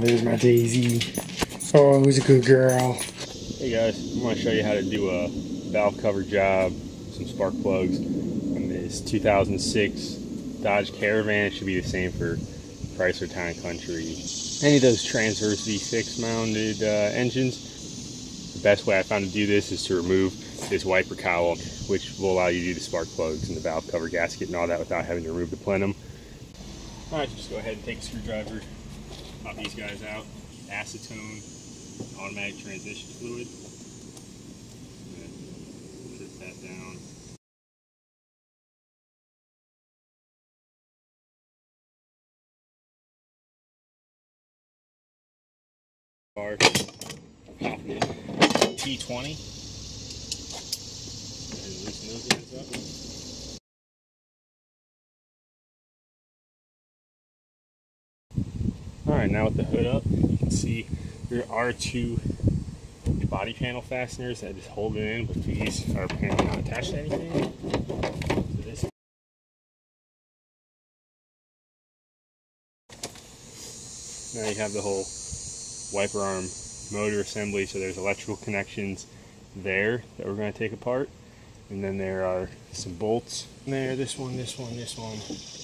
there's my Daisy. Oh, who's a good girl? Hey guys, I'm going to show you how to do a valve cover job, some spark plugs on this 2006 Dodge Caravan. It should be the same for Chrysler Town & Country. Any of those transverse V6 mounted engines. The best way I found to do this is to remove this wiper cowl, which will allow you to do the spark plugs and the valve cover gasket and all that without having to remove the plenum. Alright, so just go ahead and take a screwdriver, pop these guys out, acetone, automatic transmission fluid, and trip that down. Popping it T20 and loosen those ends up. Alright, now with the hood up, you can see there are two body panel fasteners that just hold it in, but these are apparently not attached to anything. So this. Now you have the whole wiper arm motor assembly, so there's electrical connections there that we're going to take apart, and then there are some bolts in there, this one,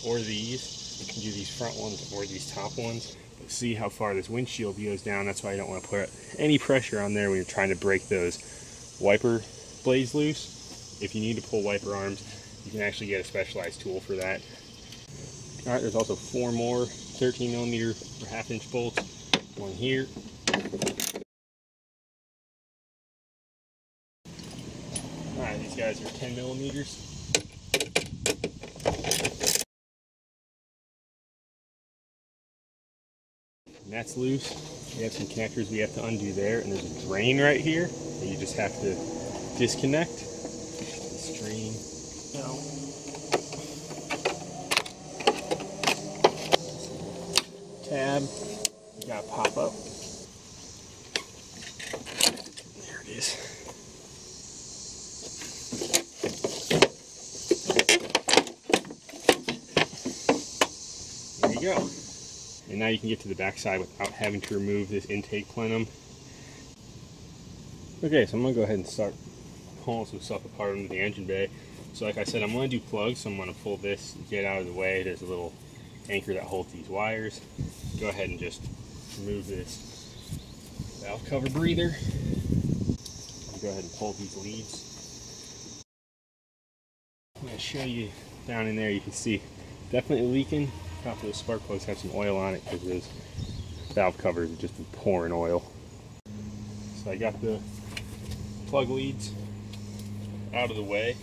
or these. You can do these front ones or these top ones. But see how far this windshield goes down. That's why you don't want to put any pressure on there when you're trying to break those wiper blades loose. If you need to pull wiper arms, you can actually get a specialized tool for that. Alright, there's also 4 more 13mm or 1/2 inch bolts. One here. Alright, these guys are 10mm. And that's loose. We have some connectors we have to undo there, and there's a drain right here that you just have to disconnect. This drain out. Tab, you gotta pop up. There it is. There you go. And now you can get to the back side without having to remove this intake plenum. Okay, so I'm going to go ahead and start pulling some stuff apart into the engine bay. So like I said, I'm going to do plugs, so I'm going to pull this, get out of the way. There's a little anchor that holds these wires. Go ahead and just remove this valve cover breather. Go ahead and pull these leads. I'm going to show you down in there, you can see definitely leaking. Top of those spark plugs have some oil on it because those valve covers have just been pouring oil. So I got the plug leads out of the way.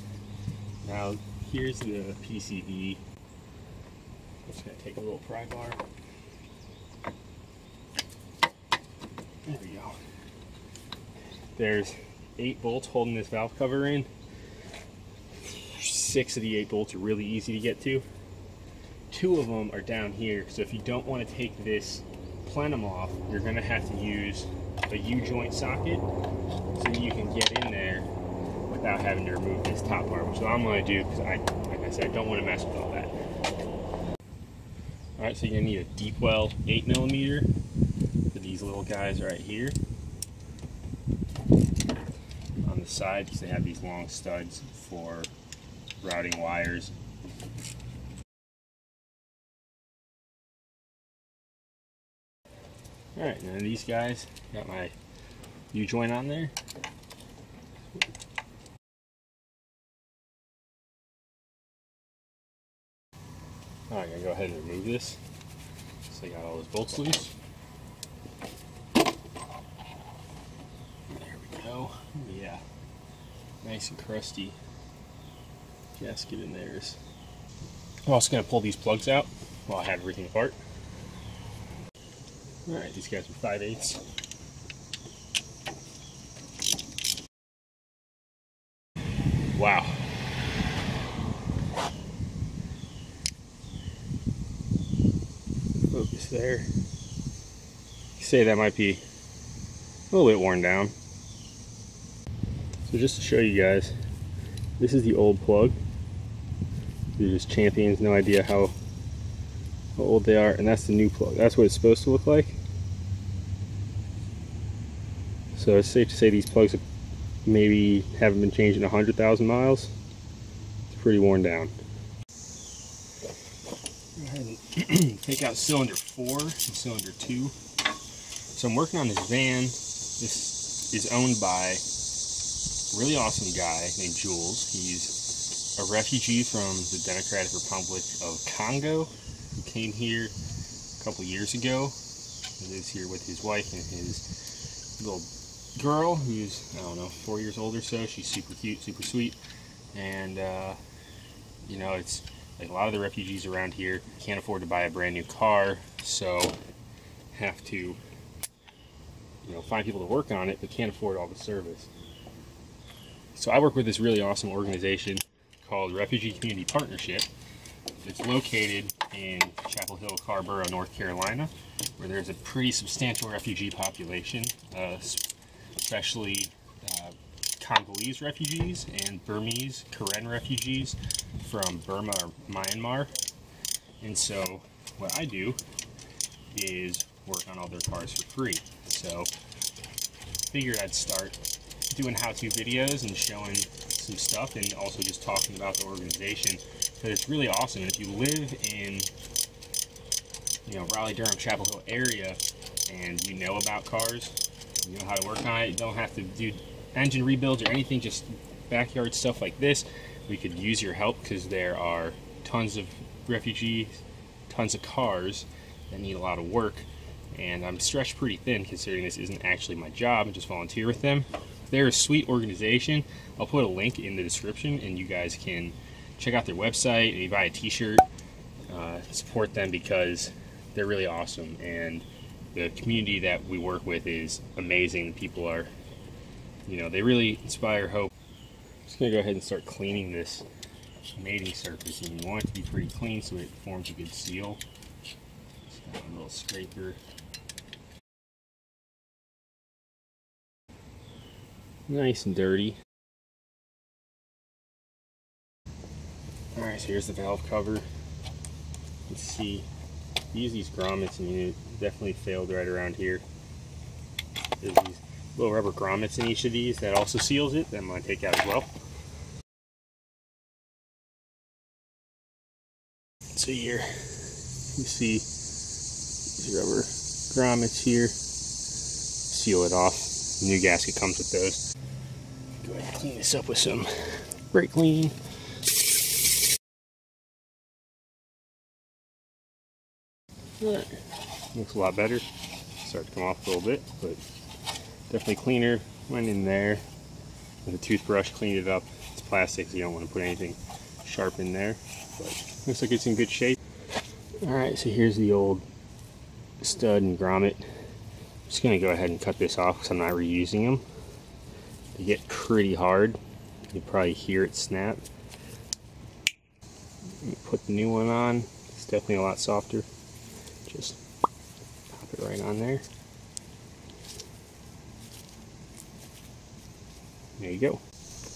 Now here's the PCV. I'm just going to take a little pry bar. There we go. There's 8 bolts holding this valve cover in. 6 of the 8 bolts are really easy to get to. 2 of them are down here, so if you don't want to take this plenum off, you're going to have to use a U-joint socket so that you can get in there without having to remove this top part, which I'm going to do because like I said, I don't want to mess with all that. Alright, so you're going to need a deep well 8mm for these little guys right here. On the side, because they have these long studs for routing wires. Alright, now these guys, got my U-joint on there. Alright, I'm going to go ahead and remove this. So I got all those bolts loose. There we go. Yeah, nice and crusty gasket in there. I'm also going to pull these plugs out while I have everything apart. Alright, these guys are 5/8. Wow. Focus there. You say that might be a little bit worn down. So just to show you guys, this is the old plug. They're just champions, no idea how old they are, and that's the new plug. That's what it's supposed to look like. So it's safe to say these plugs maybe haven't been changed in 100,000 miles. It's pretty worn down. Go ahead and take out cylinder 4 and cylinder 2. So I'm working on this van. This is owned by a really awesome guy named Jules. He's a refugee from the Democratic Republic of Congo who came here a couple years ago. He lives here with his wife and his little girl who's, I don't know, 4 years old or so. She's super cute, super sweet. And, you know, it's like a lot of the refugees around here can't afford to buy a brand new car, so have to, you know, find people to work on it, but can't afford all the service. So I work with this really awesome organization called Refugee Community Partnership. It's located in Chapel Hill, Carrboro, North Carolina, where there's a pretty substantial refugee population, especially Congolese refugees and Burmese Karen refugees from Burma or Myanmar. And so what I do is work on all their cars for free. So figured I'd start doing how-to videos and showing some stuff, and also just talking about the organization, because it's really awesome. And if you live in, you know, Raleigh, Durham, Chapel Hill area, and you know about cars, you know how to work on it, you don't have to do engine rebuilds or anything, just backyard stuff like this, we could use your help, because there are tons of refugees, tons of cars that need a lot of work, and I'm stretched pretty thin considering this isn't actually my job. I just volunteer with them. They're a sweet organization. I'll put a link in the description and you guys can check out their website, maybe buy a t-shirt, support them, because they're really awesome, and the community that we work with is amazing. The people are, you know, they really inspire hope. I'm just gonna go ahead and start cleaning this mating surface, and you want it to be pretty clean so it forms a good seal. Just got a little scraper. Nice and dirty. Alright, so here's the valve cover. Let's see. Use these grommets, and it definitely failed right around here. There's these little rubber grommets in each of these that also seals it, that I'm going to take out as well. So here, you see these rubber grommets here. Seal it off. The new gasket comes with those. Go ahead and clean this up with some brake clean. Alright, looks a lot better. Start to come off a little bit, but definitely cleaner. Went in there with a toothbrush, cleaned it up. It's plastic, so you don't want to put anything sharp in there, but looks like it's in good shape. Alright, so here's the old stud and grommet. I'm just going to go ahead and cut this off because I'm not reusing them. They get pretty hard. You probably hear it snap. Put the new one on. It's definitely a lot softer. Just pop it right on there. There you go.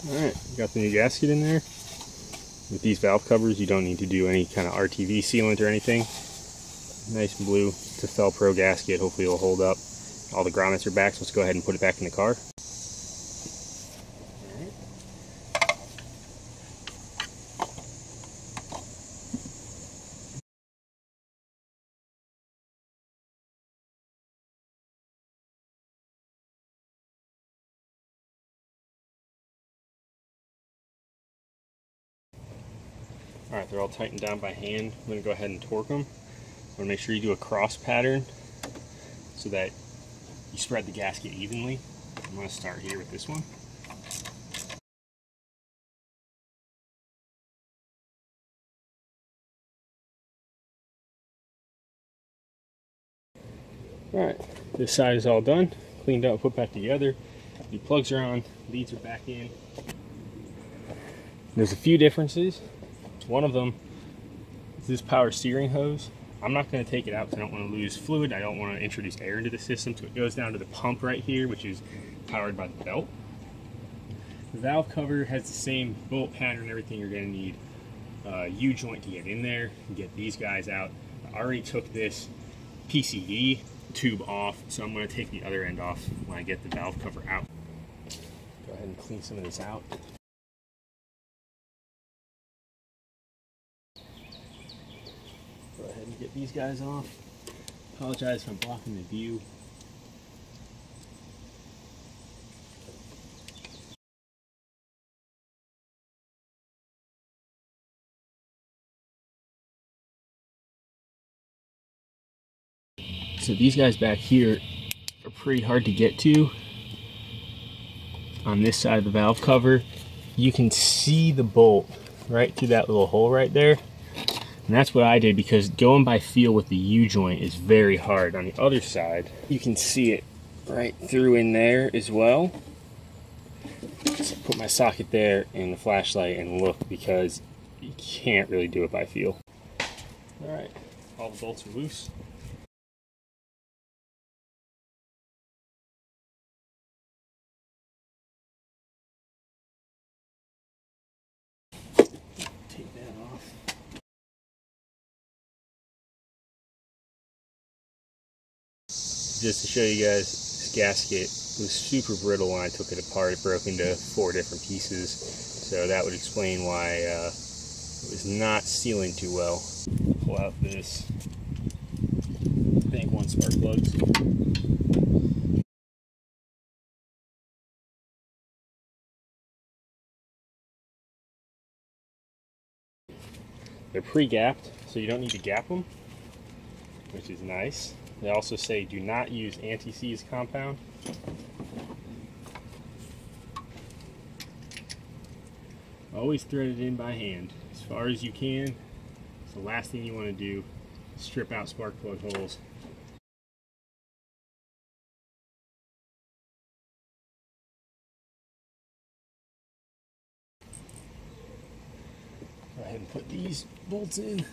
Alright, got the new gasket in there. With these valve covers, you don't need to do any kind of RTV sealant or anything. Nice blue. It's a Felpro gasket. Hopefully it'll hold up. All the grommets are back, so let's go ahead and put it back in the car. Alright, they're all tightened down by hand. I'm going to go ahead and torque them. I want to make sure you do a cross pattern so that you spread the gasket evenly. I'm going to start here with this one. Alright, this side is all done, cleaned up, put back together. The plugs are on, leads are back in. There's a few differences. One of them is this power steering hose. I'm not going to take it out because I don't want to lose fluid. I don't want to introduce air into the system, so it goes down to the pump right here, which is powered by the belt. The valve cover has the same bolt pattern and everything. You're going to need a U-joint to get in there and get these guys out. I already took this PCV tube off, so I'm going to take the other end off when I get the valve cover out. Go ahead and clean some of this out. Go ahead and get these guys off. Apologize if I'm blocking the view. So these guys back here are pretty hard to get to. On this side of the valve cover, you can see the bolt right through that little hole right there. And that's what I did, because going by feel with the U-joint is very hard. On the other side, you can see it right through in there as well. So put my socket there and the flashlight and look, because you can't really do it by feel. All right, all the bolts are loose. Take that off. Just to show you guys, this gasket was super brittle when I took it apart. It broke into 4 different pieces, so that would explain why it was not sealing too well. Pull out this bank 1 spark plugs. They're pre-gapped, so you don't need to gap them, which is nice. They also say do not use anti-seize compound. Always thread it in by hand as far as you can. It's the last thing you want to do. Strip out spark plug holes. Go ahead and put these bolts in.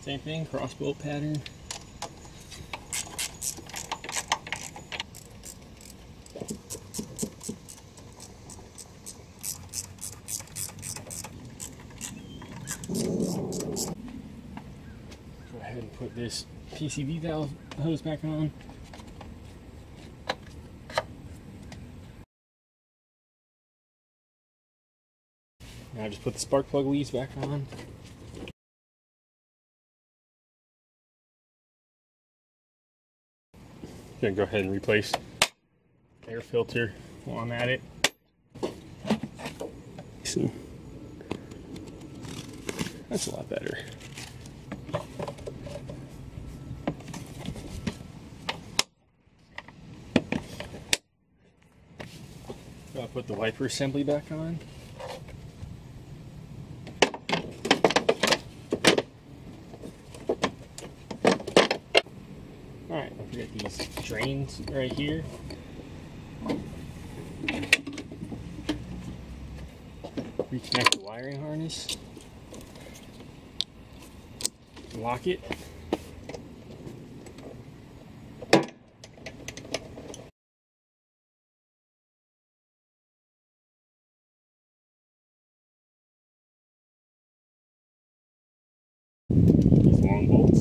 Same thing, cross bolt pattern. Go ahead and put this PCV valve hose back on. Now just put the spark plug leads back on. Gonna go ahead and replace air filter while I'm at it. That's a lot better. I'll put the wiper assembly back on. Alright, don't forget these drains right here. Reconnect the wiring harness. Lock it. These long bolts.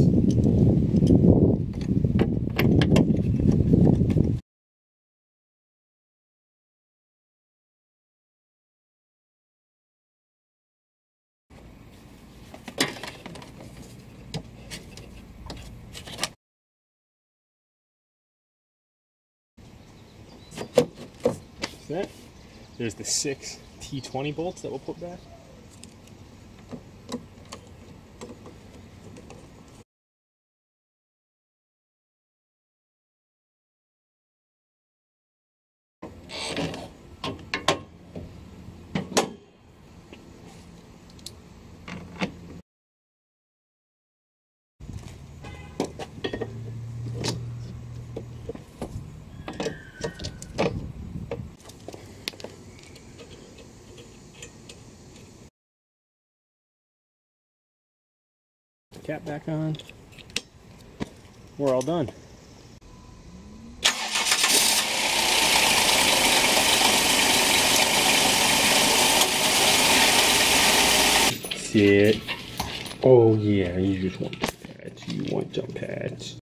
That. There's the 6 T20 bolts that we'll put back. Cap back on. We're all done. it. Oh yeah, you just want jump pads. You want jump pads.